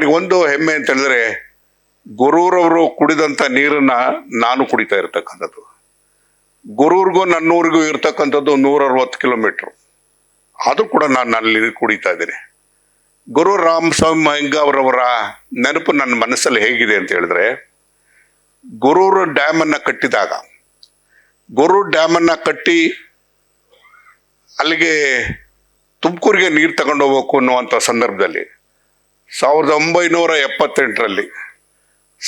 ನನಗೊಂದು ಹೆಮ್ಮೆ ಅಂತ ಹೇಳಿದ್ರೆ ಗೊರೂರವರು ಕುಡಿದಂಥ ನೀರನ್ನ ನಾನು ಕುಡಿತಾ ಇರ್ತಕ್ಕಂಥದ್ದು. ಗೊರೂರಿಗೂ ನನ್ನೂರಿಗೂ ಇರ್ತಕ್ಕಂಥದ್ದು 160 ಕಿಲೋಮೀಟ್ರು. ಅದು ಕೂಡ ನಾನು ಅಲ್ಲಿ ಕುಡಿತಾ ಇದ್ದೀನಿ. ಗುರು ರಾಮಸ್ವಾಮಿ ಅಯ್ಯಂಗಾರ್‌ರವರ ನೆನಪು ನನ್ನ ಮನಸ್ಸಲ್ಲಿ ಹೇಗಿದೆ ಅಂತ ಹೇಳಿದ್ರೆ, ಗೊರೂರು ಡ್ಯಾಮನ್ನು ಕಟ್ಟಿದಾಗ, ಗೊರೂರು ಡ್ಯಾಮನ್ನು ಕಟ್ಟಿ ಅಲ್ಲಿಗೆ ತುಮಕೂರಿಗೆ ನೀರು ತಗೊಂಡು ಹೋಗ್ಬೇಕು ಅನ್ನುವಂಥ ಸಂದರ್ಭದಲ್ಲಿ 1978ರಲ್ಲಿ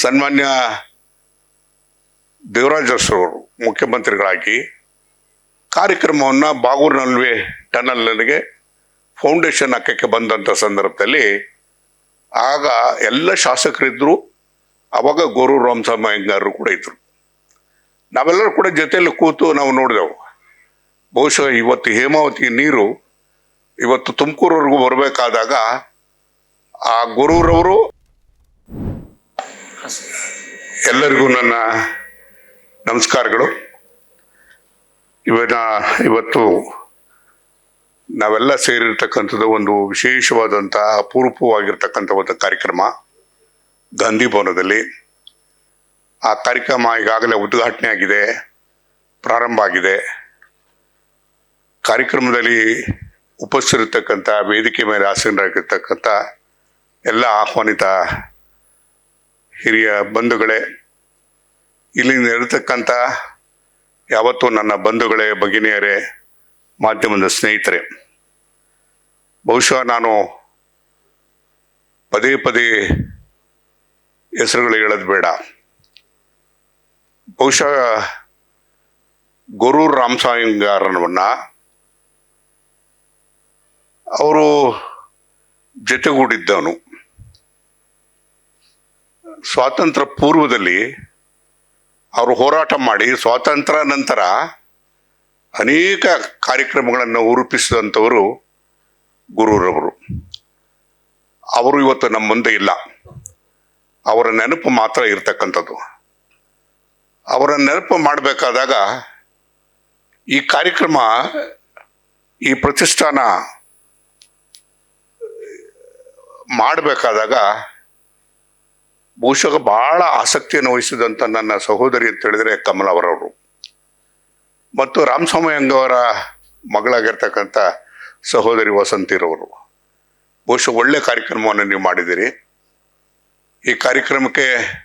ಸನ್ಮಾನ್ಯ ದೇವರಾಜ ಅರಸರವರು ಮುಖ್ಯಮಂತ್ರಿಗಳಾಗಿ ಕಾರ್ಯಕ್ರಮವನ್ನು ಬಾಗೂರಿನಲ್ವೇ ಟನಲ್ಗೆ ಫೌಂಡೇಶನ್ ಹಾಕಕ್ಕೆ ಬಂದಂಥ ಸಂದರ್ಭದಲ್ಲಿ ಆಗ ಎಲ್ಲ ಶಾಸಕರಿದ್ದರು. ಆವಾಗ ಗೊರೂರು ರಾಮಸ್ವಾಮಿ ಅಯ್ಯಂಗಾರರು ಕೂಡ ಇದ್ದರು. ನಾವೆಲ್ಲರೂ ಕೂಡ ಜೊತೆಯಲ್ಲಿ ಕೂತು ನಾವು ನೋಡಿದೆವು. ಬಹುಶಃ ಇವತ್ತು ಹೇಮಾವತಿ ನೀರು ಇವತ್ತು ತುಮಕೂರವರೆಗೂ ಬರಬೇಕಾದಾಗ ಆ ಗೊರೂರವರು, ಎಲ್ಲರಿಗೂ ನನ್ನ ನಮಸ್ಕಾರಗಳು. ಇವತ್ತು ನಾವೆಲ್ಲ ಸೇರಿರ್ತಕ್ಕಂಥದ್ದು ಒಂದು ವಿಶೇಷವಾದಂಥ ಅಪೂರ್ವವಾಗಿರ್ತಕ್ಕಂಥ ಒಂದು ಕಾರ್ಯಕ್ರಮ ಗಾಂಧಿ ಭವನದಲ್ಲಿ. ಆ ಕಾರ್ಯಕ್ರಮ ಈಗಾಗಲೇ ಉದ್ಘಾಟನೆ ಆಗಿದೆ, ಪ್ರಾರಂಭ ಆಗಿದೆ. ಕಾರ್ಯಕ್ರಮದಲ್ಲಿ ಉಪಸ್ಥಿತರಿರ್ತಕ್ಕಂಥ, ವೇದಿಕೆ ಮೇಲೆ ಆಸೀನರಾಗಿರ್ತಕ್ಕಂಥ ಎಲ್ಲ ಆಹ್ವಾನಿತ ಹಿರಿಯ ಬಂಧುಗಳೇ, ಇಲ್ಲಿ ಇರತಕ್ಕಂಥ ಯಾವತ್ತೂ ನನ್ನ ಬಂಧುಗಳೇ, ಭಗಿನಿಯರೇ, ಮಾಧ್ಯಮದ ಸ್ನೇಹಿತರೆ, ಬಹುಶಃ ನಾನು ಪದೇ ಪದೇ ಹೆಸರುಗಳು ಹೇಳೋದು ಬೇಡ. ಬಹುಶಃ ಗೊರೂರು ರಾಮಸ್ವಾಮಿ ಅಯ್ಯಂಗಾರನವನ್ನ ಅವರು ಜೊತೆಗೂಡಿದ್ದವನು. ಸ್ವಾತಂತ್ರ್ಯ ಪೂರ್ವದಲ್ಲಿ ಅವರು ಹೋರಾಟ ಮಾಡಿ ಸ್ವಾತಂತ್ರ್ಯ ನಂತರ ಅನೇಕ ಕಾರ್ಯಕ್ರಮಗಳನ್ನು ರೂಪಿಸಿದಂಥವರು ಗೊರೂರವರು. ಅವರು ಇವತ್ತು ನಮ್ಮ ಮುಂದೆ ಇಲ್ಲ. ಅವರ ನೆನಪು ಮಾತ್ರ ಇರ್ತಕ್ಕಂಥದ್ದು. ಅವರ ನೆನಪು ಮಾಡಬೇಕಾದಾಗ ಈ ಕಾರ್ಯಕ್ರಮ, ಈ ಪ್ರತಿಷ್ಠಾನ ಮಾಡಬೇಕಾದಾಗ ಬಹುಶಃ ಬಹಳ ಆಸಕ್ತಿಯನ್ನು ವಹಿಸಿದಂಥ ನನ್ನ ಸಹೋದರಿ ಅಂತ ಹೇಳಿದ್ರೆ ಕಮಲವರವರು ಮತ್ತು ರಾಮಸ್ವಾಮಿ ಅಯ್ಯಂಗಾರ ಮಗಳಾಗಿರ್ತಕ್ಕಂಥ ಸಹೋದರಿ ವಸಂತಿರವರು. ಬಹುಶಃ ಒಳ್ಳೆ ಕಾರ್ಯಕ್ರಮವನ್ನು ನೀವು ಮಾಡಿದ್ದೀರಿ. ಈ ಕಾರ್ಯಕ್ರಮಕ್ಕೆ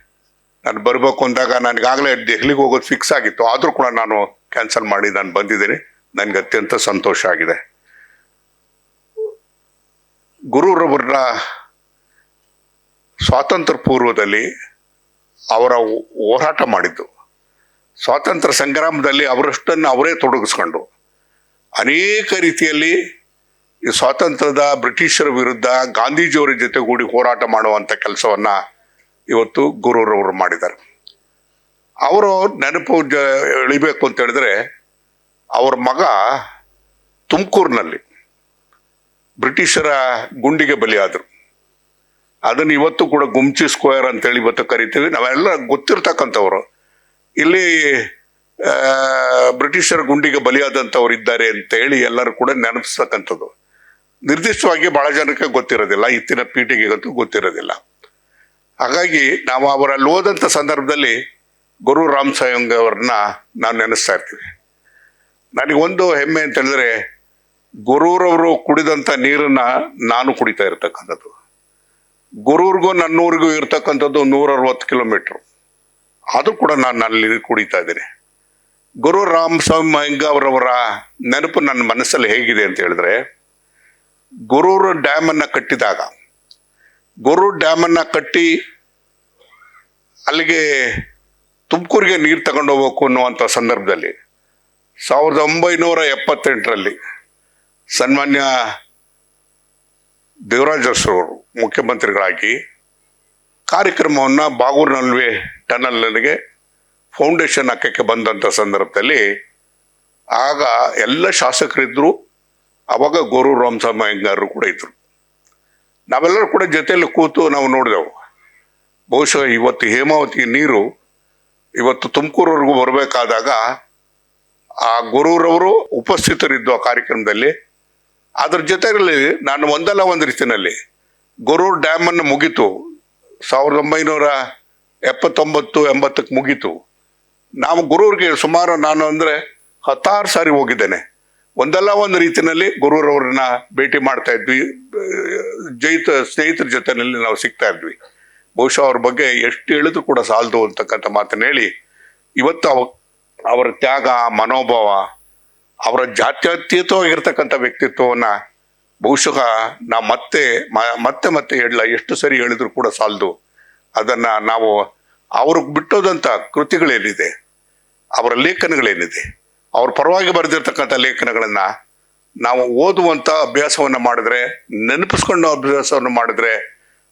ನಾನು ಬರಬೇಕು ಅಂದಾಗ ನನಗಾಗಲೇ ದೆಹಲಿಗೆ ಹೋಗೋದು ಫಿಕ್ಸ್ ಆಗಿತ್ತು. ಆದರೂ ಕೂಡ ನಾನು ಕ್ಯಾನ್ಸಲ್ ಮಾಡಿ ನಾನು ಬಂದಿದ್ದೀನಿ. ನನಗೆ ಅತ್ಯಂತ ಸಂತೋಷ ಆಗಿದೆ. ಗುರುರವರ ಸ್ವಾತಂತ್ರ್ಯ ಪೂರ್ವದಲ್ಲಿ ಅವರ ಹೋರಾಟ ಮಾಡಿದ್ದು, ಸ್ವಾತಂತ್ರ್ಯ ಸಂಗ್ರಾಮದಲ್ಲಿ ಅವರಷ್ಟನ್ನು ಅವರೇ ತೊಡಗಿಸ್ಕೊಂಡು ಅನೇಕ ರೀತಿಯಲ್ಲಿ ಈ ಸ್ವಾತಂತ್ರ್ಯದ ಬ್ರಿಟಿಷರ ವಿರುದ್ಧ ಗಾಂಧೀಜಿಯವರ ಜೊತೆಗೂಡಿ ಹೋರಾಟ ಮಾಡುವಂಥ ಕೆಲಸವನ್ನು ಇವತ್ತು ಗೊರೂರವರು ಮಾಡಿದ್ದಾರೆ. ಅವರು ನೆನಪು ಎಳಿಬೇಕು ಅಂತ ಹೇಳಿದ್ರೆ, ಅವ್ರ ಮಗ ತುಮಕೂರಿನಲ್ಲಿ ಬ್ರಿಟಿಷರ ಗುಂಡಿಗೆ ಬಲಿಯಾದರು. ಅದನ್ನು ಇವತ್ತು ಕೂಡ ಗುಮ್ಚಿ ಸ್ಕ್ವೇರ್ ಅಂತೇಳಿ ಇವತ್ತು ಕರಿತೀವಿ. ನಾವೆಲ್ಲ ಗೊತ್ತಿರ್ತಕ್ಕಂಥವ್ರು. ಇಲ್ಲಿ ಬ್ರಿಟಿಷರ ಗುಂಡಿಗೆ ಬಲಿಯಾದಂಥವ್ರು ಇದ್ದಾರೆ ಅಂತೇಳಿ ಎಲ್ಲರೂ ಕೂಡ ನೆನಪಿಸ್ತಕ್ಕಂಥದ್ದು. ನಿರ್ದಿಷ್ಟವಾಗಿ ಬಹಳ ಜನಕ್ಕೆ ಗೊತ್ತಿರೋದಿಲ್ಲ, ಇತ್ತಿನ ಪೀಠಿಗೆಗಂತೂ ಗೊತ್ತಿರೋದಿಲ್ಲ. ಹಾಗಾಗಿ ನಾವು ಅವರಲ್ಲಿ ಹೋದಂಥ ಸಂದರ್ಭದಲ್ಲಿ ಗೊರೂರು ರಾಮಸ್ವಾಮಿ ಅಯ್ಯಂಗಾರವ್ರನ್ನ ನಾವು ನೆನೆಸ್ತಾ ಇರ್ತೀವಿ. ನನಗೊಂದು ಹೆಮ್ಮೆ ಅಂತ ಹೇಳಿದ್ರೆ, ಗೊರೂರವರು ಕುಡಿದಂಥ ನೀರನ್ನ ನಾನು ಕುಡಿತಾ ಇರ್ತಕ್ಕಂಥದ್ದು. ಗೊರೂರಿಗೂ ನನ್ನೂರಿಗೂ ಇರ್ತಕ್ಕಂಥದ್ದು 160 ಕಿಲೋಮೀಟ್ರು. ಅದು ಕೂಡ ನಾನು ಅಲ್ಲಿ ಕುಡಿತಾ ಇದ್ದೀನಿ. ಗುರು ರಾಮಸ್ವಾಮಿ ಅಯ್ಯಂಗಾರ್‌ರವರ ನೆನಪು ನನ್ನ ಮನಸ್ಸಲ್ಲಿ ಹೇಗಿದೆ ಅಂತ ಹೇಳಿದ್ರೆ, ಗೊರೂರು ಡ್ಯಾಮನ್ನು ಕಟ್ಟಿದಾಗ, ಗೊರೂರು ಡ್ಯಾಮನ್ನು ಕಟ್ಟಿ ಅಲ್ಲಿಗೆ ತುಮಕೂರಿಗೆ ನೀರು ತಗೊಂಡು ಹೋಗ್ಬೇಕು ಅನ್ನುವಂಥ ಸಂದರ್ಭದಲ್ಲಿ 1978ರಲ್ಲಿ ಸನ್ಮಾನ್ಯ ದೇವರಾಜ ಅರಸರವರು ಮುಖ್ಯಮಂತ್ರಿಗಳಾಗಿ ಕಾರ್ಯಕ್ರಮವನ್ನು ಬಾಗೂರಿನಲ್ವೇ ಟನಲ್ಗೆ ಫೌಂಡೇಶನ್ ಹಾಕಕ್ಕೆ ಬಂದಂಥ ಸಂದರ್ಭದಲ್ಲಿ ಆಗ ಎಲ್ಲ ಶಾಸಕರಿದ್ದರು. ಆವಾಗ ಗೊರೂರು ರಾಮಸ್ವಾಮಿ ಅಯ್ಯಂಗಾರರು ಕೂಡ ಇದ್ದರು. ನಾವೆಲ್ಲರೂ ಕೂಡ ಜೊತೆಯಲ್ಲಿ ಕೂತು ನಾವು ನೋಡಿದೆವು. ಬಹುಶಃ ಇವತ್ತು ಹೇಮಾವತಿ ನೀರು ಇವತ್ತು ತುಮಕೂರವರೆಗೂ ಬರಬೇಕಾದಾಗ ಆ ಗೊರೂರವರು ಉಪಸ್ಥಿತರಿದ್ದು ಆ ಕಾರ್ಯಕ್ರಮದಲ್ಲಿ. ಅದ್ರ ಜೊತೆಯಲ್ಲಿ ನಾನು ಒಂದಲ್ಲ ಒಂದು ರೀತಿಯಲ್ಲಿ ಗೊರೂರು ಡ್ಯಾಮನ್ನು ಮುಗೀತು 1979-80ಕ್ಕೆ ಮುಗೀತು. ನಾವು ಗೊರೂರಿಗೆ ಸುಮಾರು ನಾನು ಅಂದರೆ 16 ಸಾರಿ ಹೋಗಿದ್ದೇನೆ. ಒಂದಲ್ಲ ಒಂದು ರೀತಿಯಲ್ಲಿ ಗುರುರವ್ರನ್ನ ಭೇಟಿ ಮಾಡ್ತಾ ಇದ್ವಿ, ಸ್ನೇಹಿತರ ಜೊತೆಯಲ್ಲಿ ನಾವು ಸಿಗ್ತಾ ಇದ್ವಿ. ಬಹುಶಃ ಅವ್ರ ಬಗ್ಗೆ ಎಷ್ಟು ಹೇಳಿದ್ರು ಕೂಡ ಸಾಲದು ಅಂತಕ್ಕಂಥ ಮಾತನ್ನ ಹೇಳಿ, ಇವತ್ತು ಅವರ ತ್ಯಾಗ, ಮನೋಭಾವ, ಅವರ ಜಾತ್ಯತೀತವಾಗಿರ್ತಕ್ಕಂಥ ವ್ಯಕ್ತಿತ್ವವನ್ನ ಬಹುಶಃ ನಾವು ಮತ್ತೆ ಹೇಳಲ್ಲ, ಎಷ್ಟು ಸರಿ ಹೇಳಿದ್ರು ಕೂಡ ಸಾಲದು. ಅದನ್ನ ನಾವು ಅವ್ರಿಗೆ ಬಿಟ್ಟೋದಂಥ ಕೃತಿಗಳೇನಿದೆ, ಅವರ ಲೇಖನಗಳೇನಿದೆ, ಅವ್ರ ಪರವಾಗಿ ಬರೆದಿರ್ತಕ್ಕಂಥ ಲೇಖನಗಳನ್ನ ನಾವು ಓದುವಂಥ ಅಭ್ಯಾಸವನ್ನು ಮಾಡಿದ್ರೆ, ನೆನಪಿಸ್ಕೊಂಡು ಅಭ್ಯಾಸವನ್ನು ಮಾಡಿದ್ರೆ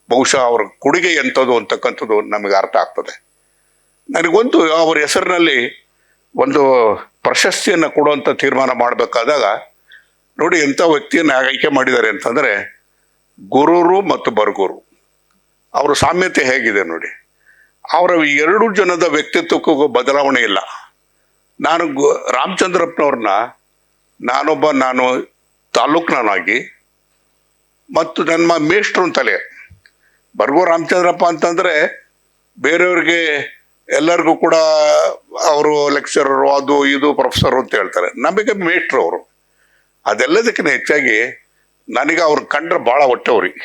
ಬಹುಶಃ ಅವ್ರ ಕೊಡುಗೆ ಎಂಥದ್ದು ಅಂತಕ್ಕಂಥದ್ದು ನಮಗೆ ಅರ್ಥ ಆಗ್ತದೆ. ನನಗೊಂದು ಅವರ ಹೆಸರಿನಲ್ಲಿ ಒಂದು ಪ್ರಶಸ್ತಿಯನ್ನು ಕೊಡುವಂಥ ತೀರ್ಮಾನ ಮಾಡಬೇಕಾದಾಗ ನೋಡಿ ಎಂಥ ವ್ಯಕ್ತಿಯನ್ನು ಆಯ್ಕೆ ಮಾಡಿದ್ದಾರೆ ಅಂತಂದರೆ, ಗೊರೂರು ಮತ್ತು ಬರಗೂರು ಅವರ ಸಾಮ್ಯತೆ ಹೇಗಿದೆ ನೋಡಿ. ಅವರ ಎರಡು ಜನದ ವ್ಯಕ್ತಿತ್ವಕ್ಕೂ ಬದಲಾವಣೆ ಇಲ್ಲ. ನಾನು ರಾಮಚಂದ್ರಪ್ಪನವ್ರನ್ನ ನಾನು ತಾಲೂಕ್ನಾಗಿ ಮತ್ತು ನನ್ನ ಮೇಷ್ಟ್ರು ಅಂತಲೇ. ಬರಗೂರು ರಾಮಚಂದ್ರಪ್ಪ ಅಂತಂದರೆ ಬೇರೆಯವ್ರಿಗೆ ಎಲ್ಲರಿಗೂ ಕೂಡ ಅವರು ಲೆಕ್ಚರರು, ಅದು ಇದು ಪ್ರೊಫೆಸರು ಅಂತ ಹೇಳ್ತಾರೆ. ನಮಗೆ ಮೇಷ್ಟ್ರು ಅವರು. ಅದೆಲ್ಲದಕ್ಕಿಂತ ಹೆಚ್ಚಾಗಿ ನನಗೆ ಅವ್ರು ಕಂಡ್ರೆ ಭಾಳ ಹೊಟ್ಟೆ ಅವ್ರಿಗೆ.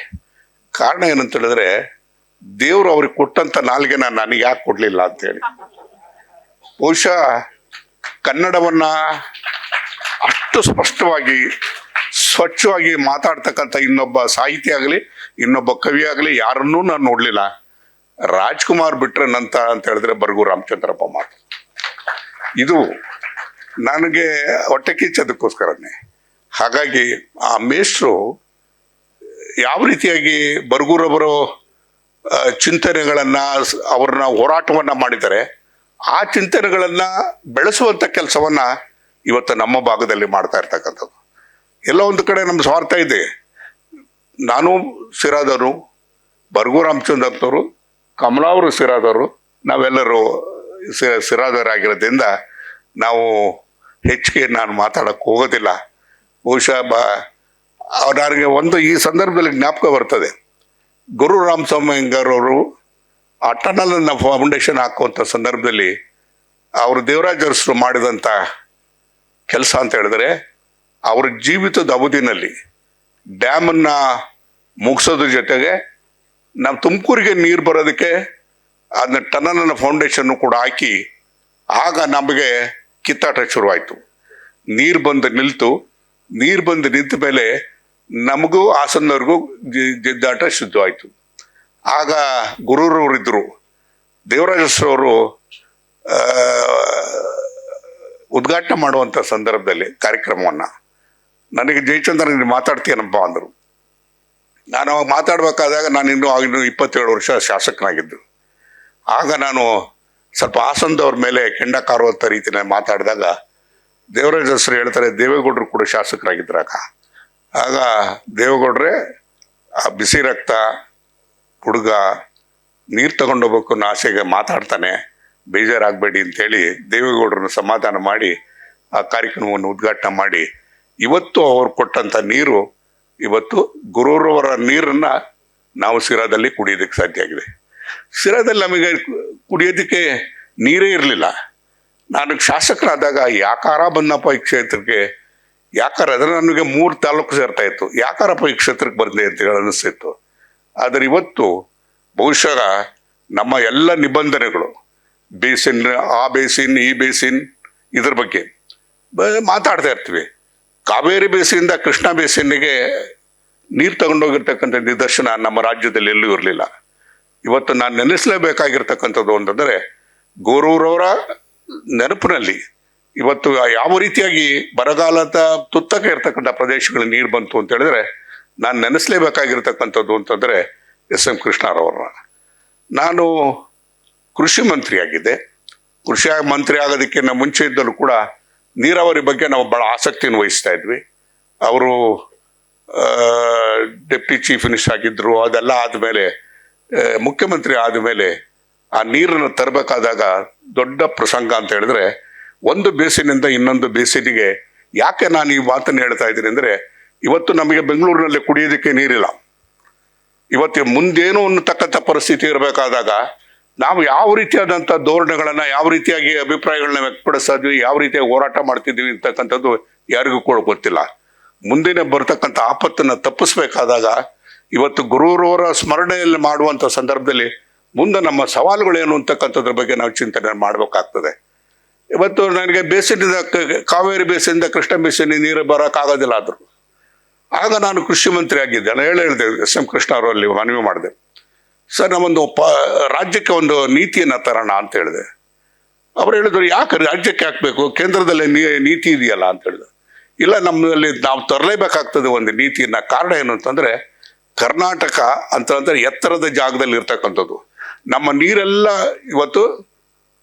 ಕಾರಣ ಏನಂತ ಹೇಳಿದ್ರೆ, ದೇವರು ಅವ್ರಿಗೆ ಕೊಟ್ಟಂಥ ನಾಲ್ಗೆನ ನನಗೆ ಯಾಕೆ ಕೊಡಲಿಲ್ಲ ಅಂತೇಳಿ. ಬಹುಶಃ ಕನ್ನಡವನ್ನ ಅಷ್ಟು ಸ್ಪಷ್ಟವಾಗಿ, ಸ್ವಚ್ಛವಾಗಿ ಮಾತಾಡ್ತಕ್ಕಂಥ ಇನ್ನೊಬ್ಬ ಸಾಹಿತಿ ಆಗಲಿ, ಇನ್ನೊಬ್ಬ ಕವಿ ಆಗಲಿ ಯಾರನ್ನೂ ನಾನು ನೋಡಲಿಲ್ಲ. ರಾಜ್ಕುಮಾರ್ ಬಿಟ್ರೆ ಅಂತ ಹೇಳಿದ್ರೆ ಬರಗೂರು ರಾಮಚಂದ್ರಪ್ಪ ಮಾತು. ಇದು ನನಗೆ ಹೊಟ್ಟೆ ಕಿಚ್ಚದಕ್ಕೋಸ್ಕರನೇ. ಹಾಗಾಗಿ ಆ ಮೇಷ್ಟ್ರು ಯಾವ ರೀತಿಯಾಗಿ ಬರಗೂರವರು ಚಿಂತನೆಗಳನ್ನ, ಅವ್ರನ್ನ ಹೋರಾಟವನ್ನ ಮಾಡಿದ್ದಾರೆ, ಆ ಚಿಂತನೆಗಳನ್ನ ಬೆಳೆಸುವಂತ ಕೆಲಸವನ್ನ ಇವತ್ತು ನಮ್ಮ ಭಾಗದಲ್ಲಿ ಮಾಡ್ತಾ ಇರ್ತಕ್ಕಂಥದ್ದು. ಎಲ್ಲ ಒಂದು ಕಡೆ ನಮ್ಮ ಸ್ವಾರ್ಥ ಇದೆ. ನಾನು ಸಿರಾದವರು, ಬರಗೂರು ರಾಮಚಂದ್ರಪ್ಪನವರು, ಕಮಲಾವರು ಸಿರಾದವರು, ನಾವೆಲ್ಲರೂ ಸಿರಾದವರಾಗಿರೋದ್ರಿಂದ ನಾವು ಹೆಚ್ಚಿಗೆ ನಾನು ಮಾತಾಡಕ್ಕೆ ಹೋಗೋದಿಲ್ಲ. ಬಹುಶಃ ನನಗೆ ಒಂದು ಈ ಸಂದರ್ಭದಲ್ಲಿ ಜ್ಞಾಪಕ ಬರ್ತದೆ. ಗುರು ರಾಮಸ್ವಾಮಿಯಂಗರವರು ಆ ಟನಲನ್ನು ಫೌಂಡೇಶನ್ ಹಾಕುವಂಥ ಸಂದರ್ಭದಲ್ಲಿ ಅವರು ದೇವರಾಜ ಅರಸರು ಮಾಡಿದಂಥ ಕೆಲಸ ಅಂತ ಹೇಳಿದ್ರೆ, ಅವ್ರ ಜೀವಿತದ ಅವಧಿನಲ್ಲಿ ಡ್ಯಾಮನ್ನು ಮುಗಿಸೋದ್ರ ಜೊತೆಗೆ ನಾವು ತುಮಕೂರಿಗೆ ನೀರು ಬರೋದಕ್ಕೆ ಅದನ್ನ ಟನಲನ್ನು ಫೌಂಡೇಶನ್ನು ಕೂಡ ಹಾಕಿ, ಆಗ ನಮಗೆ ಕಿತ್ತಾಟ ಶುರುವಾಯಿತು. ನೀರು ಬಂದು ನಿಂತ ಮೇಲೆ ನಮಗೂ ಹಾಸನವ್ರಿಗೂ ಜಿದ್ದಾಟ ಶುದ್ಧವಾಯಿತು. ಆಗ ಗುರೂರವರಿದ್ದರು. ದೇವರಾಜರವರು ಉದ್ಘಾಟನೆ ಮಾಡುವಂಥ ಸಂದರ್ಭದಲ್ಲಿ ಕಾರ್ಯಕ್ರಮವನ್ನು ನನಗೆ ಜಯಚಂದ್ರನಿಗೆ ಮಾತಾಡ್ತೀನಪ್ಪ ಅಂದರು. ನಾನು ಅವಾಗ ಮಾತಾಡಬೇಕಾದಾಗ ನಾನಿನ್ನೂ 27 ವರ್ಷ ಶಾಸಕನಾಗಿದ್ದು. ಆಗ ನಾನು ಸ್ವಲ್ಪ ಹಾಸನದವ್ರ ಮೇಲೆ ಕೆಂಡ ಕಾರುವಂಥ ರೀತಿಯಲ್ಲಿ ಮಾತಾಡಿದಾಗ ದೇವರಾಜ ಹೆಸರು ಹೇಳ್ತಾರೆ, ದೇವೇಗೌಡರು ಕೂಡ ಶಾಸಕರಾಗಿದ್ರಾಗ. ಆಗ ದೇವೇಗೌಡ್ರೆ ಆ ಬಿಸಿ ರಕ್ತ ಹುಡುಗ ನೀರು ತಗೊಂಡೋಗ್ಬೇಕು ಅನ್ನೋ ಆಸೆಗೆ ಮಾತಾಡ್ತಾನೆ, ಬೇಜಾರಾಗಬೇಡಿ ಅಂತೇಳಿ ದೇವೇಗೌಡರನ್ನ ಸಮಾಧಾನ ಮಾಡಿ ಆ ಕಾರ್ಯಕ್ರಮವನ್ನು ಉದ್ಘಾಟನೆ ಮಾಡಿ, ಇವತ್ತು ಅವ್ರು ಕೊಟ್ಟಂಥ ನೀರು, ಇವತ್ತು ಗುರೂರವರ ನೀರನ್ನು ನಾವು ಸಿರಾದಲ್ಲಿ ಕುಡಿಯೋದಕ್ಕೆ ಸಾಧ್ಯ ಆಗಿದೆ. ಸಿರಾದಲ್ಲಿ ನಮಗೆ ಕುಡಿಯೋದಕ್ಕೆ ನೀರೇ ಇರಲಿಲ್ಲ. ನಾನು ಶಾಸಕರಾದಾಗ ಯಾಕಾರ ಬಂದಪ್ಪ ಈ ಕ್ಷೇತ್ರಕ್ಕೆ, ಅದರ ನನಗೆ 3 ತಾಲೂಕು ಸೇರ್ತಾ ಇತ್ತು, ಯಾಕಾರಪ್ಪ ಈ ಕ್ಷೇತ್ರಕ್ಕೆ ಬಂದೆ ಅಂತ ಹೇಳಿ ಅನಿಸ್ತಿತ್ತು. ಆದರೆ ಇವತ್ತು ಬಹುಶಃ ನಮ್ಮ ಎಲ್ಲ ನಿಬಂಧನೆಗಳು, ಬೇಸಿನ್, ಆ ಬೇಸಿನ್, ಈ ಬೇಸಿನ್, ಇದ್ರ ಬಗ್ಗೆ ಮಾತಾಡ್ತಾ ಇರ್ತೀವಿ. ಕಾವೇರಿ ಬೇಸಿನಿಂದ ಕೃಷ್ಣ ಬೇಸಿನ್ನಿಗೆ ನೀರು ತಗೊಂಡೋಗಿರ್ತಕ್ಕಂಥ ನಿದರ್ಶನ ನಮ್ಮ ರಾಜ್ಯದಲ್ಲಿ ಎಲ್ಲೂ ಇರಲಿಲ್ಲ. ಇವತ್ತು ನಾನು ನೆನೆಸಲೇಬೇಕಾಗಿರ್ತಕ್ಕಂಥದ್ದು ಅಂತಂದರೆ, ಗೊರೂರವರ ನೆನಪಿನಲ್ಲಿ ಇವತ್ತು ಯಾವ ರೀತಿಯಾಗಿ ಬರಗಾಲದ ತುತ್ತಕ್ಕೆ ಇರ್ತಕ್ಕಂಥ ಪ್ರದೇಶಗಳಲ್ಲಿ ನೀರು ಬಂತು ಅಂತ ಹೇಳಿದ್ರೆ, ನಾನು ನೆನೆಸಲೇಬೇಕಾಗಿರ್ತಕ್ಕಂಥದ್ದು ಅಂತಂದರೆ ಎಸ್.ಎಂ. ಕೃಷ್ಣರವರ. ನಾನು ಕೃಷಿ ಮಂತ್ರಿ ಆಗಿದ್ದೆ. ಕೃಷಿ ಮಂತ್ರಿ ಆಗೋದಕ್ಕಿಂತ ಮುಂಚೆ ಇದ್ದಲ್ಲೂ ಕೂಡ ನೀರಾವರಿ ಬಗ್ಗೆ ನಾವು ಭಾಳ ಆಸಕ್ತಿಯನ್ನು ವಹಿಸ್ತಾ ಇದ್ವಿ. ಅವರು ಡೆಪ್ಟಿ ಚೀಫ್ ಮಿನಿಸ್ಟರ್ ಆಗಿದ್ದರು. ಅದೆಲ್ಲ ಆದಮೇಲೆ ಮುಖ್ಯಮಂತ್ರಿ ಆದಮೇಲೆ ಆ ನೀರನ್ನು ತರಬೇಕಾದಾಗ ದೊಡ್ಡ ಪ್ರಸಂಗ ಅಂತ ಹೇಳಿದ್ರೆ, ಒಂದು ಬೇಸಿನಿಂದ ಇನ್ನೊಂದು ಬೇಸಿನಿಗೆ ಯಾಕೆ ನಾನು ಈ ಮಾತನ್ನು ಹೇಳ್ತಾ ಇದ್ದೀನಿ ಅಂದರೆ, ಇವತ್ತು ನಮಗೆ ಬೆಂಗಳೂರಿನಲ್ಲಿ ಕುಡಿಯೋದಕ್ಕೆ ನೀರಿಲ್ಲ. ಇವತ್ತು ಮುಂದೇನು ಅನ್ನತಕ್ಕಂಥ ಪರಿಸ್ಥಿತಿ ಇರಬೇಕಾದಾಗ ನಾವು ಯಾವ ರೀತಿಯಾದಂಥ ಧೋರಣೆಗಳನ್ನ, ಯಾವ ರೀತಿಯಾಗಿ ಅಭಿಪ್ರಾಯಗಳನ್ನ ವ್ಯಕ್ತಪಡಿಸಿದ್ವಿ, ಯಾವ ರೀತಿಯಾಗಿ ಹೋರಾಟ ಮಾಡ್ತಿದ್ವಿ ಅಂತಕ್ಕಂಥದ್ದು ಯಾರಿಗೂ ಕೂಡ ಗೊತ್ತಿಲ್ಲ. ಮುಂದಿನ ಬರ್ತಕ್ಕಂಥ ಆಪತ್ತನ್ನು ತಪ್ಪಿಸ್ಬೇಕಾದಾಗ ಇವತ್ತು ಗುರುರವರ ಸ್ಮರಣೆಯಲ್ಲಿ ಮಾಡುವಂಥ ಸಂದರ್ಭದಲ್ಲಿ ಮುಂದೆ ನಮ್ಮ ಸವಾಲುಗಳೇನು ಅಂತಕ್ಕಂಥದ್ರ ಬಗ್ಗೆ ನಾವು ಚಿಂತನೆ ಮಾಡಬೇಕಾಗ್ತದೆ. ಇವತ್ತು ನನಗೆ ಬೇಸಿನಿಂದ ಕಾವೇರಿ ಬೇಸಿನಿಂದ ಕೃಷ್ಣ ಬೇಸಿನ ನೀರು ಬರೋಕ್ಕಾಗೋದಿಲ್ಲ ಆದ್ರು. ಆಗ ನಾನು ಕೃಷಿ ಮಂತ್ರಿ ಆಗಿದ್ದೆ. ನಾನು ಹೇಳಿದೆ ಎಸ್.ಎಂ. ಕೃಷ್ಣ ಅವರಲ್ಲಿ ಮನವಿ ಮಾಡಿದೆ, ಸರ್ ನಾವೊಂದು ರಾಜ್ಯಕ್ಕೆ ಒಂದು ನೀತಿಯನ್ನು ತರೋಣ ಅಂತ ಹೇಳಿದೆ. ಅವ್ರು ಹೇಳಿದ್ರು, ಯಾಕೆ ರಾಜ್ಯಕ್ಕೆ ಹಾಕಬೇಕು, ಕೇಂದ್ರದಲ್ಲಿ ನೀತಿ ಇದೆಯಲ್ಲ ಅಂತ ಹೇಳಿದ್ರು. ಇಲ್ಲ, ನಮ್ಮಲ್ಲಿ ನಾವು ತರಲೇಬೇಕಾಗ್ತದೆ ಒಂದು ನೀತಿಯನ್ನ. ಕಾರಣ ಏನು ಅಂತಂದ್ರೆ ಕರ್ನಾಟಕ ಅಂತಂದ್ರೆ ಎತ್ತರದ ಜಾಗದಲ್ಲಿ ಇರ್ತಕ್ಕಂಥದ್ದು. ನಮ್ಮ ನೀರೆಲ್ಲ ಇವತ್ತು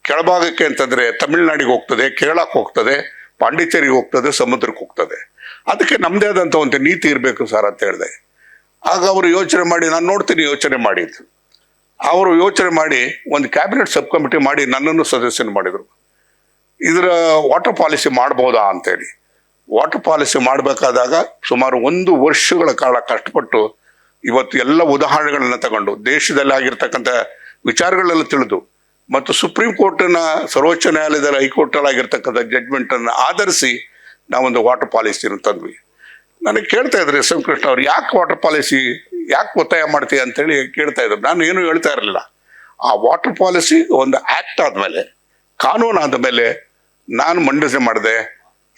ಕೆಳಭಾಗಕ್ಕೆ ಅಂತಂದ್ರೆ ತಮಿಳ್ನಾಡಿಗೆ ಹೋಗ್ತದೆ, ಕೇರಳಕ್ಕೆ ಹೋಗ್ತದೆ, ಪಾಂಡಿಚೇರಿಗೆ ಹೋಗ್ತದೆ, ಸಮುದ್ರಕ್ಕೆ ಹೋಗ್ತದೆ. ಅದಕ್ಕೆ ನಮ್ಮದೇ ಆದಂಥ ಒಂದು ನೀತಿ ಇರಬೇಕು ಸರ್ ಅಂತ ಹೇಳಿದೆ. ಆಗ ಅವರು ಯೋಚನೆ ಮಾಡಿ, ನಾನು ನೋಡ್ತೀನಿ ಯೋಚನೆ ಮಾಡಿದ್ದು. ಅವರು ಯೋಚನೆ ಮಾಡಿ ಒಂದು ಕ್ಯಾಬಿನೆಟ್ ಸಬ್ ಕಮಿಟಿ ಮಾಡಿ ನನ್ನನ್ನು ಸದಸ್ಯನ ಮಾಡಿದರು. ಇದರ ವಾಟರ್ ಪಾಲಿಸಿ ಮಾಡ್ಬೋದಾ ಅಂತೇಳಿ. ವಾಟರ್ ಪಾಲಿಸಿ ಮಾಡಬೇಕಾದಾಗ ಸುಮಾರು 1 ವರ್ಷಗಳ ಕಾಲ ಕಷ್ಟಪಟ್ಟು ಇವತ್ತು ಎಲ್ಲ ಉದಾಹರಣೆಗಳನ್ನ ತಗೊಂಡು ದೇಶದಲ್ಲಿ ಆಗಿರ್ತಕ್ಕಂಥ ವಿಚಾರಗಳೆಲ್ಲ ತಿಳಿದು ಮತ್ತು ಸುಪ್ರೀಂ ಕೋರ್ಟ್ನ, ಸರ್ವೋಚ್ಚ ನ್ಯಾಯಾಲಯದಲ್ಲಿ, ಹೈಕೋರ್ಟಲ್ಲಿ ಆಗಿರ್ತಕ್ಕಂಥ ಜಡ್ಜ್ಮೆಂಟನ್ನು ಆಧರಿಸಿ ನಾವೊಂದು ವಾಟರ್ ಪಾಲಿಸಿನ ತಂದ್ವಿ. ನನಗೆ ಕೇಳ್ತಾ ಇದ್ರು ಎಸ್.ಎಂ. ಕೃಷ್ಣ ಅವ್ರು, ಯಾಕೆ ವಾಟರ್ ಪಾಲಿಸಿ, ಯಾಕೆ ಒತ್ತಾಯ ಮಾಡ್ತೀಯ ಅಂತೇಳಿ ಕೇಳ್ತಾ ಇದ್ರು. ನಾನು ಏನು ಹೇಳ್ತಾ ಇರಲಿಲ್ಲ. ಆ ವಾಟರ್ ಪಾಲಿಸಿ ಒಂದು ಆ್ಯಕ್ಟ್ ಆದಮೇಲೆ, ಕಾನೂನು ಆದ ಮೇಲೆ ನಾನು ಮಂಡನೆ ಮಾಡಿದೆ,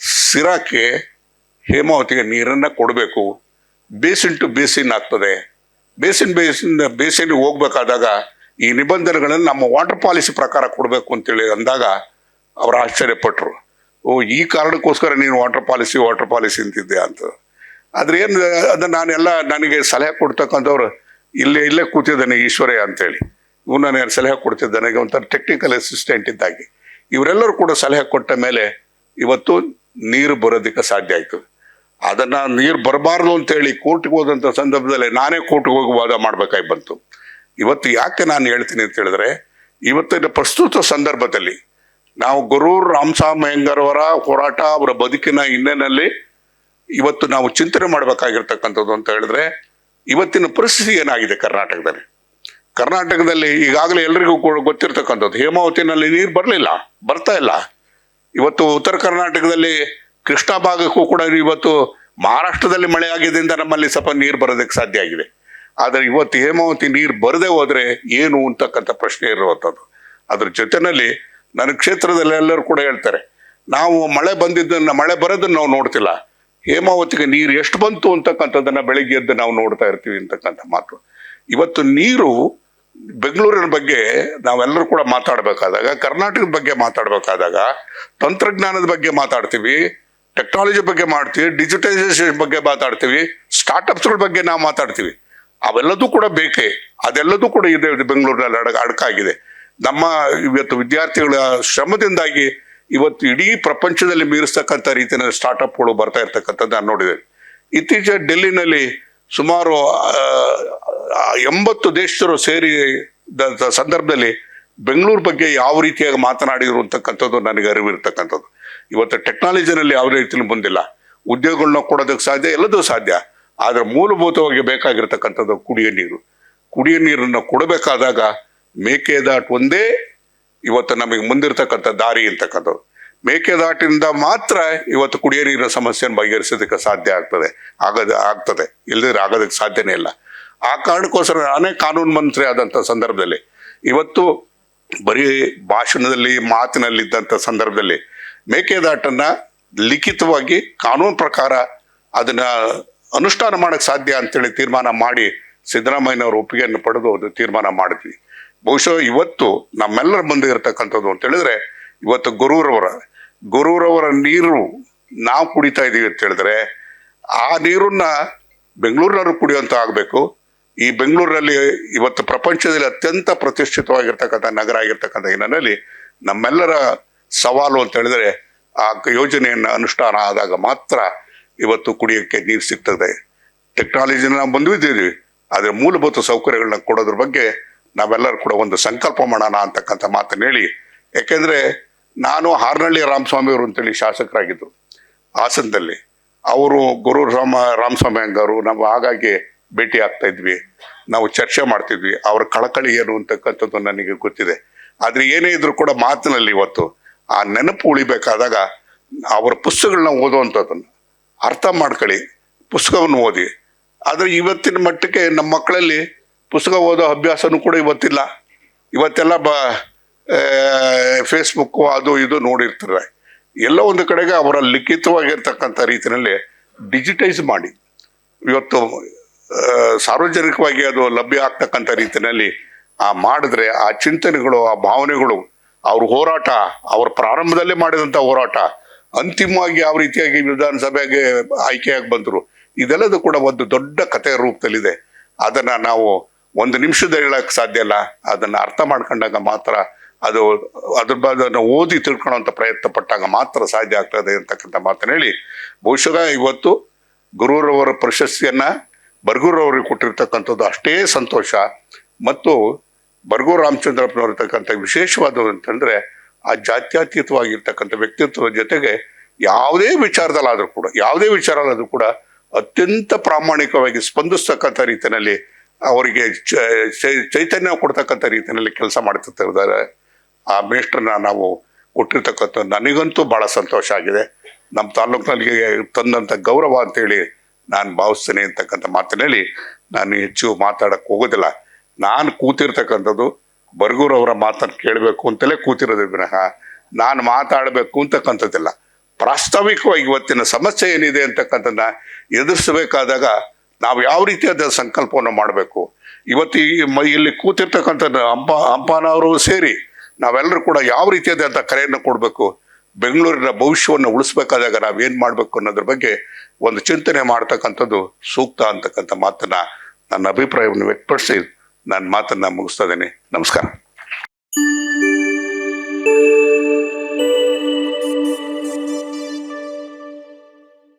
ಸಿರಾಕ್ಕೆ ಹೇಮಾವತಿಗೆ ನೀರನ್ನು ಕೊಡಬೇಕು. ಬೇಸಿನ್ ಟು ಬೇಸಿನ್ ಆಗ್ತದೆ. ಬೇಸಿನ್ಗೆ ಹೋಗ್ಬೇಕಾದಾಗ ಈ ನಿಬಂಧನೆಗಳನ್ನು ನಮ್ಮ ವಾಟರ್ ಪಾಲಿಸಿ ಪ್ರಕಾರ ಕೊಡಬೇಕು ಅಂತೇಳಿ ಅಂದಾಗ ಅವರು ಆಶ್ಚರ್ಯಪಟ್ಟರು. ಓ, ಈ ಕಾರಣಕ್ಕೋಸ್ಕರ ನೀನು ವಾಟರ್ ಪಾಲಿಸಿ ಅಂತಿದ್ದೆ ಅಂತ. ಆದ್ರೆ ಏನು ಅದನ್ನು ನನಗೆ ಸಲಹೆ ಕೊಡ್ತಕ್ಕಂಥವ್ರು ಇಲ್ಲೇ ಕೂತಿದ್ದಾನೆ ಈಶ್ವರಯ್ಯ ಅಂತೇಳಿ, ಇವನು ನಾನು ಸಲಹೆ ಕೊಡ್ತಿದ್ದಾನೆ, ಒಂಥರ ಟೆಕ್ನಿಕಲ್ ಅಸಿಸ್ಟೆಂಟ್ ಇದ್ದಾಗಿ. ಇವರೆಲ್ಲರೂ ಕೂಡ ಸಲಹೆ ಕೊಟ್ಟ ಮೇಲೆ ಇವತ್ತು ನೀರು ಬರೋದಕ್ಕೆ ಸಾಧ್ಯ ಆಯಿತು. ಅದನ್ನು ನೀರು ಬರಬಾರ್ದು ಅಂತೇಳಿ ಕೋರ್ಟ್ಗೆ ಹೋದಂಥ ಸಂದರ್ಭದಲ್ಲಿ ನಾನೇ ಕೋರ್ಟ್ಗೆ ಹೋಗಿ ವಾದ ಮಾಡಬೇಕಾಗಿ ಬಂತು. ಇವತ್ತು ಯಾಕೆ ನಾನು ಹೇಳ್ತೀನಿ ಅಂತ ಹೇಳಿದ್ರೆ, ಇವತ್ತಿನ ಪ್ರಸ್ತುತ ಸಂದರ್ಭದಲ್ಲಿ ನಾವು ಗುರೂರ್ ರಾಮಸ್ವಾಮಿ ಅಯ್ಯಂಗಾರ್ ಅವರ ಹೋರಾಟ, ಅವರ ಬದುಕಿನ ಹಿನ್ನೆಲೆಯಲ್ಲಿ ಇವತ್ತು ನಾವು ಚಿಂತನೆ ಮಾಡಬೇಕಾಗಿರ್ತಕ್ಕಂಥದ್ದು ಅಂತ ಹೇಳಿದ್ರೆ, ಇವತ್ತಿನ ಪರಿಸ್ಥಿತಿ ಏನಾಗಿದೆ ಕರ್ನಾಟಕದಲ್ಲಿ ಈಗಾಗಲೇ ಎಲ್ರಿಗೂ ಗೊತ್ತಿರ್ತಕ್ಕಂಥದ್ದು, ಹೇಮಾವತಿನಲ್ಲಿ ನೀರು ಬರ್ತಾ ಇಲ್ಲ. ಇವತ್ತು ಉತ್ತರ ಕರ್ನಾಟಕದಲ್ಲಿ ಕೃಷ್ಣ ಭಾಗಕ್ಕೂ ಕೂಡ ಇವತ್ತು ಮಹಾರಾಷ್ಟ್ರದಲ್ಲಿ ಮಳೆ ಆಗಿದ್ದರಿಂದ ನಮ್ಮಲ್ಲಿ ಸ್ವಲ್ಪ ನೀರು ಬರೋದಕ್ಕೆ ಸಾಧ್ಯ ಆಗಿದೆ. ಆದರೆ ಇವತ್ತು ಹೇಮಾವತಿ ನೀರು ಬರದೇ ಹೋದ್ರೆ ಏನು ಅಂತಕ್ಕಂಥ ಪ್ರಶ್ನೆ ಇರುವಂಥದ್ದು. ಅದ್ರ ಜೊತೆಯಲ್ಲಿ ನನ್ನ ಕ್ಷೇತ್ರದಲ್ಲಿ ಎಲ್ಲರೂ ಕೂಡ ಹೇಳ್ತಾರೆ, ನಾವು ಮಳೆ ಬರೋದನ್ನು ನಾವು ನೋಡ್ತಿಲ್ಲ, ಹೇಮಾವತಿಗೆ ನೀರು ಎಷ್ಟು ಬಂತು ಅಂತಕ್ಕಂಥದ್ದನ್ನ ಬೆಳಿಗ್ಗೆ ಎದ್ದು ನಾವು ನೋಡ್ತಾ ಇರ್ತೀವಿ ಅಂತಕ್ಕಂಥ ಮಾತು. ಇವತ್ತು ನೀರು ಬೆಂಗಳೂರಿನ ಬಗ್ಗೆ ನಾವೆಲ್ಲರೂ ಕೂಡ ಮಾತಾಡಬೇಕಾದಾಗ, ಕರ್ನಾಟಕದ ಬಗ್ಗೆ ಮಾತಾಡಬೇಕಾದಾಗ, ತಂತ್ರಜ್ಞಾನದ ಬಗ್ಗೆ ಮಾತಾಡ್ತೀವಿ, ಟೆಕ್ನಾಲಜಿ ಬಗ್ಗೆ ಮಾಡ್ತೀವಿ, ಡಿಜಿಟೈಸೇಷನ್ ಬಗ್ಗೆ ಮಾತಾಡ್ತೀವಿ, ಸ್ಟಾರ್ಟ್ಅಪ್ಸ್ಗಳ ಬಗ್ಗೆ ನಾವು ಮಾತಾಡ್ತೀವಿ. ಅವೆಲ್ಲದೂ ಕೂಡ ಬೇಕೇ, ಅದೆಲ್ಲದೂ ಕೂಡ ಇದೆ ಬೆಂಗಳೂರಿನಲ್ಲಿ ಅಡಕಾಗಿದೆ. ನಮ್ಮ ಇವತ್ತು ವಿದ್ಯಾರ್ಥಿಗಳ ಶ್ರಮದಿಂದಾಗಿ ಇವತ್ತು ಇಡೀ ಪ್ರಪಂಚದಲ್ಲಿ ಮೀರಿಸ್ತಕ್ಕಂಥ ರೀತಿಯ ಸ್ಟಾರ್ಟ್ಅಪ್ಗಳು ಬರ್ತಾ ಇರ್ತಕ್ಕಂಥದ್ದು ನಾನು ನೋಡಿದ್ದೇನೆ. ಇತ್ತೀಚೆಗೆ ಡೆಲ್ಲಿನಲ್ಲಿ ಸುಮಾರು 80 ದೇಶರು ಸೇರಿ ಸಂದರ್ಭದಲ್ಲಿ ಬೆಂಗಳೂರು ಬಗ್ಗೆ ಯಾವ ರೀತಿಯಾಗಿ ಮಾತನಾಡಿದ್ರು ಅಂತಕ್ಕಂಥದ್ದು ನನಗೆ ಅರಿವಿರ್ತಕ್ಕಂಥದ್ದು. ಇವತ್ತು ಟೆಕ್ನಾಲಜಿನಲ್ಲಿ ಯಾವುದೇ ರೀತಿಯಲ್ಲಿ ಬಂದಿಲ್ಲ. ಉದ್ಯೋಗಗಳನ್ನ ಕೊಡೋದಕ್ಕೆ ಸಾಧ್ಯ, ಎಲ್ಲದೂ ಸಾಧ್ಯ. ಆದರೆ ಮೂಲಭೂತವಾಗಿ ಬೇಕಾಗಿರ್ತಕ್ಕಂಥದ್ದು ಕುಡಿಯೋ ನೀರನ್ನು ಕೊಡಬೇಕಾದಾಗ ಮೇಕೆದಾಟು ಒಂದೇ ಇವತ್ತು ನಮಗೆ ಮುಂದಿರ್ತಕ್ಕಂಥ ದಾರಿ ಅಂತಕ್ಕಂಥದ್ದು. ಮೇಕೆದಾಟಿನಿಂದ ಮಾತ್ರ ಇವತ್ತು ಕುಡಿಯೋ ನೀರಿನ ಸಮಸ್ಯೆಯನ್ನು ಬಗೆಹರಿಸೋದಕ್ಕೆ ಸಾಧ್ಯ ಆಗ್ತದೆ, ಇಲ್ಲದಿದ್ರೆ ಆಗೋದಕ್ಕೆ ಸಾಧ್ಯನೇ ಇಲ್ಲ. ಆ ಕಾರಣಕ್ಕೋಸ್ಕರ ನಾನೇ ಕಾನೂನು ಮಂತ್ರಿ ಆದಂಥ ಸಂದರ್ಭದಲ್ಲಿ ಇವತ್ತು ಬರೀ ಭಾಷಣದಲ್ಲಿ ಮಾತಿನಲ್ಲಿದ್ದಂಥ ಸಂದರ್ಭದಲ್ಲಿ ಮೇಕೆದಾಟನ್ನ ಲಿಖಿತವಾಗಿ ಕಾನೂನು ಪ್ರಕಾರ ಅದನ್ನ ಅನುಷ್ಠಾನ ಮಾಡಕ್ಕೆ ಸಾಧ್ಯ ಅಂತೇಳಿ ತೀರ್ಮಾನ ಮಾಡಿ ಸಿದ್ದರಾಮಯ್ಯನವರ ಒಪ್ಪಿಗೆಯನ್ನು ಪಡೆದು ಅದು ತೀರ್ಮಾನ ಮಾಡಿದ್ವಿ. ಬಹುಶಃ ಇವತ್ತು ನಮ್ಮೆಲ್ಲರ ಮುಂದೆ ಇರತಕ್ಕಂಥದ್ದು ಅಂತ ಹೇಳಿದ್ರೆ, ಇವತ್ತು ಗುರೂರವರ ನೀರು ನಾವು ಕುಡಿತಾ ಇದೀವಿ ಅಂತ ಹೇಳಿದ್ರೆ, ಆ ನೀರನ್ನ ಬೆಂಗಳೂರಿನವರು ಕುಡಿಯುವಂತ ಆಗ್ಬೇಕು. ಈ ಬೆಂಗಳೂರಿನಲ್ಲಿ ಇವತ್ತು ಪ್ರಪಂಚದಲ್ಲಿ ಅತ್ಯಂತ ಪ್ರತಿಷ್ಠಿತವಾಗಿರ್ತಕ್ಕಂಥ ನಗರ ಆಗಿರ್ತಕ್ಕಂಥ ಹಿನ್ನೆಲೆಯಲ್ಲಿ ನಮ್ಮೆಲ್ಲರ ಸವಾಲು ಅಂತ ಹೇಳಿದ್ರೆ, ಆ ಯೋಜನೆಯನ್ನ ಅನುಷ್ಠಾನ ಆದಾಗ ಮಾತ್ರ ಇವತ್ತು ಕುಡಿಯೋಕ್ಕೆ ನೀರು ಸಿಗ್ತದೆ. ಟೆಕ್ನಾಲಜಿನ ನಾವು ಬಂದಿದ್ದೀವಿ, ಆದರೆ ಮೂಲಭೂತ ಸೌಕರ್ಯಗಳನ್ನ ಕೊಡೋದ್ರ ಬಗ್ಗೆ ನಾವೆಲ್ಲರೂ ಕೂಡ ಒಂದು ಸಂಕಲ್ಪ ಮಾಡೋಣ ಅಂತಕ್ಕಂಥ ಮಾತನ್ನು ಹೇಳಿ, ಯಾಕೆಂದ್ರೆ ನಾನು ಹಾರನಹಳ್ಳಿ ರಾಮಸ್ವಾಮಿ ಅವರು ಅಂತೇಳಿ ಶಾಸಕರಾಗಿದ್ದರು ಹಾಸನದಲ್ಲಿ. ಅವರು ಗುರು ರಾಮಸ್ವಾಮಿ ಅಯ್ಯಂಗಾರು ನಾವು ಹಾಗಾಗಿ ಭೇಟಿ ಆಗ್ತಾ ಇದ್ವಿ. ನಾವು ಚರ್ಚೆ ಮಾಡ್ತಿದ್ವಿ. ಅವರ ಕಳಕಳಿ ಏನು ಅಂತಕ್ಕಂಥದ್ದು ನನಗೆ ಗೊತ್ತಿದೆ. ಆದ್ರೆ ಏನೇ ಇದ್ರು ಕೂಡ ಮಾತಿನಲ್ಲಿ ಇವತ್ತು ಆ ನೆನಪು ಉಳಿಬೇಕಾದಾಗ ಅವರ ಪುಸ್ತಕಗಳನ್ನ ಓದುವಂಥದ್ದನ್ನು ಅರ್ಥ ಮಾಡ್ಕೊಳ್ಳಿ, ಪುಸ್ತಕವನ್ನು ಓದಿ. ಆದರೆ ಇವತ್ತಿನ ಮಟ್ಟಕ್ಕೆ ನಮ್ಮ ಮಕ್ಕಳಲ್ಲಿ ಪುಸ್ತಕ ಓದೋ ಅಭ್ಯಾಸನೂ ಕೂಡ ಇವತ್ತಿಲ್ಲ. ಇವತ್ತೆಲ್ಲ ಫೇಸ್ಬುಕ್ಕು ಅದು ಇದು ನೋಡಿರ್ತಾರೆ. ಎಲ್ಲ ಒಂದು ಕಡೆಗೆ ಅವರ ಲಿಖಿತವಾಗಿರ್ತಕ್ಕಂಥ ರೀತಿಯಲ್ಲಿ ಡಿಜಿಟೈಸ್ ಮಾಡಿ ಇವತ್ತು ಸಾರ್ವಜನಿಕವಾಗಿ ಅದು ಲಭ್ಯ ಆಗ್ತಕ್ಕಂಥ ರೀತಿಯಲ್ಲಿ ಮಾಡಿದ್ರೆ ಆ ಚಿಂತನೆಗಳು, ಆ ಭಾವನೆಗಳು, ಅವ್ರ ಹೋರಾಟ, ಅವ್ರ ಪ್ರಾರಂಭದಲ್ಲೇ ಮಾಡಿದಂಥ ಹೋರಾಟ ಅಂತಿಮವಾಗಿ ಯಾವ ರೀತಿಯಾಗಿ ವಿಧಾನಸಭೆಗೆ ಆಯ್ಕೆಯಾಗಿ ಬಂದರು, ಇದೆಲ್ಲದು ಕೂಡ ಒಂದು ದೊಡ್ಡ ಕಥೆಯ ರೂಪದಲ್ಲಿದೆ. ಅದನ್ನ ನಾವು ಒಂದು ನಿಮಿಷದಲ್ಲಿ ಹೇಳಕ್ ಸಾಧ್ಯ ಇಲ್ಲ. ಅದನ್ನ ಅರ್ಥ ಮಾಡ್ಕೊಂಡಾಗ ಮಾತ್ರ, ಅದನ್ನ ಓದಿ ತಿಳ್ಕೊಳ್ಳೋಂಥ ಪ್ರಯತ್ನ ಪಟ್ಟಾಗ ಮಾತ್ರ ಸಾಧ್ಯ ಆಗ್ತದೆ ಅಂತಕ್ಕಂಥ ಮಾತನ್ನ ಹೇಳಿ, ಬಹುಶಃ ಇವತ್ತು ಗುರುರವರ ಪ್ರಶಸ್ತಿಯನ್ನ ಬರ್ಗೂರವರಿಗೆ ಕೊಟ್ಟಿರ್ತಕ್ಕಂಥದ್ದು ಅಷ್ಟೇ ಸಂತೋಷ. ಮತ್ತು ಬರ್ಗೂರು ರಾಮಚಂದ್ರಪ್ಪನವರಿರ್ತಕ್ಕಂಥ ವಿಶೇಷವಾದದ್ದು ಅಂತಂದ್ರೆ ಆ ಜಾತ್ಯತೀತವಾಗಿರ್ತಕ್ಕಂಥ ವ್ಯಕ್ತಿತ್ವದ ಜೊತೆಗೆ ಯಾವುದೇ ವಿಚಾರದಲ್ಲಾದ್ರೂ ಕೂಡ ಅತ್ಯಂತ ಪ್ರಾಮಾಣಿಕವಾಗಿ ಸ್ಪಂದಿಸ್ತಕ್ಕಂಥ ರೀತಿಯಲ್ಲಿ ಅವರಿಗೆ ಚೈತನ್ಯ ಕೊಡ್ತಕ್ಕಂಥ ರೀತಿಯಲ್ಲಿ ಕೆಲಸ ಮಾಡ್ತಿರ್ತಾರೆ. ಆ ಮೇಷ್ಟ್ರನ್ನ ನಾವು ಕೊಟ್ಟಿರ್ತಕ್ಕಂಥ ನನಗಂತೂ ಬಹಳ ಸಂತೋಷ ಆಗಿದೆ. ನಮ್ಮ ತಾಲೂಕಿನಲ್ಲಿ ತಂದಂಥ ಗೌರವ ಅಂತೇಳಿ ನಾನು ಭಾವಿಸ್ತೇನೆ ಅಂತಕ್ಕಂಥ ಮಾತಿನಲ್ಲಿ ನಾನು ಹೆಚ್ಚು ಮಾತಾಡಕ್ಕೆ ಹೋಗೋದಿಲ್ಲ. ನಾನು ಕೂತಿರ್ತಕ್ಕಂಥದ್ದು ಬರ್ಗೂರವರ ಮಾತನ್ನು ಕೇಳಬೇಕು ಅಂತಲೇ ಕೂತಿರೋದು ವಿನಃ ನಾನು ಮಾತಾಡಬೇಕು ಅಂತಕ್ಕಂಥದ್ದಿಲ್ಲ. ಪ್ರಾಸ್ತಾವಿಕವಾಗಿ ಇವತ್ತಿನ ಸಮಸ್ಯೆ ಏನಿದೆ ಅಂತಕ್ಕಂಥದ್ದನ್ನ ಎದುರಿಸಬೇಕಾದಾಗ ನಾವು ಯಾವ ರೀತಿಯಾದ ಸಂಕಲ್ಪವನ್ನು ಮಾಡಬೇಕು. ಇವತ್ತು ಇಲ್ಲಿ ಕೂತಿರ್ತಕ್ಕಂಥ ಹಂಪನವರು ಸೇರಿ ನಾವೆಲ್ಲರೂ ಕೂಡ ಯಾವ ರೀತಿಯಾದಂಥ ಕರೆಯನ್ನು ಕೊಡಬೇಕು, ಬೆಂಗಳೂರಿನ ಭವಿಷ್ಯವನ್ನು ಉಳಿಸ್ಬೇಕಾದಾಗ ನಾವೇನು ಮಾಡಬೇಕು ಅನ್ನೋದ್ರ ಬಗ್ಗೆ ಒಂದು ಚಿಂತನೆ ಮಾಡ್ತಕ್ಕಂಥದ್ದು ಸೂಕ್ತ ಅಂತಕ್ಕಂಥ ಮಾತನ್ನ, ನನ್ನ ಅಭಿಪ್ರಾಯವನ್ನು ವ್ಯಕ್ತಪಡಿಸಿ ನಾನು ಮಾತನ್ನ ಮುಗಿಸ್ತಾ ಇದ್ದೇನೆ. ನಮಸ್ಕಾರ.